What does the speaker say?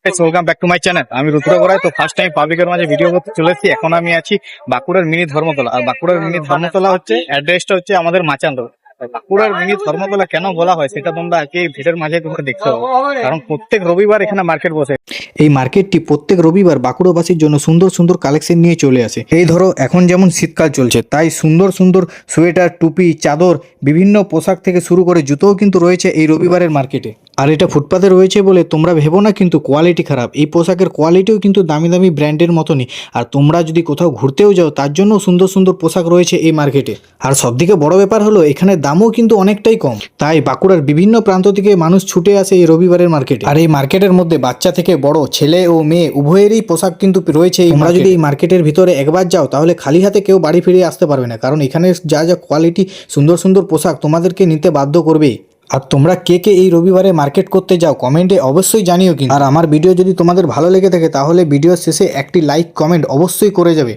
Welcome back to my channel. আমি রুদ্র গড়াই। তো first time পাবলিকের মাঝে ভিডিও করতে চলে এসেছি। এখন আমি আছি বাঁকুড়ার মিনি ধর্মতলা। আর বাঁকুড়ার মিনি ধর্মতলা হচ্ছে অ্যাড্রেসটা হচ্ছে আমাদের মাচান্দ। বাঁকুড়ার মিনি ধর্মতলা কেন বলা হয় সেটা তোমরা আজকে এই ভিডিওর মাঝে তোমরা দেখতে পাবো, কারণ প্রত্যেক রবিবার এখানে মার্কেট বসে। এই মার্কেটটি প্রত্যেক রবিবার বাঁকুড়াবাসীর জন্য সুন্দর সুন্দর কালেকশন নিয়ে চলে আসে। এই ধরো এখন যেমন শীতকাল চলছে, তাই সুন্দর সুন্দর সোয়েটার, টুপি, চাদর, বিভিন্ন পোশাক থেকে শুরু করে জুতোও কিন্তু রয়েছে এই রবিবারের মার্কেটে। আর এটা ফুটপাতে রয়েছে বলে তোমরা ভেবো না কিন্তু কোয়ালিটি খারাপ। এই পোশাকের কোয়ালিটিও কিন্তু দামি দামি ব্র্যান্ডের মতনই। আর তোমরা যদি কোথাও ঘুরতেও যাও তার জন্য সুন্দর সুন্দর পোশাক রয়েছে এই মার্কেটে। আর সবথেকে বড় ব্যাপার হলো এখানে দামও কিন্তু অনেকটাই কম। তাই বাঁকুড়ার বিভিন্ন প্রান্ত থেকে মানুষ ছুটে আসে এই রবিবারের মার্কেটে। আর এই মার্কেটের মধ্যে বাচ্চা থেকে বড়, ছেলে ও মেয়ে উভয়েরই পোশাক কিন্তু রয়েছে। তোমরা যদি এই মার্কেটের ভিতরে একবার যাও তাহলে খালি হাতে কেউ বাড়ি ফিরে আসতে পারবে না, কারণ এখানে যা যা কোয়ালিটি সুন্দর সুন্দর পোশাক তোমাদেরকে নিতে বাধ্য করবে। আর তোমরা কে কে এই রবিবারে মার্কেট করতে যাও কমেন্টে অবশ্যই জানিও কিন্তু। আর আমার ভিডিও যদি তোমাদের ভালো লেগে থাকে তাহলে ভিডিওর শেষে একটি লাইক কমেন্ট অবশ্যই করে যাবে।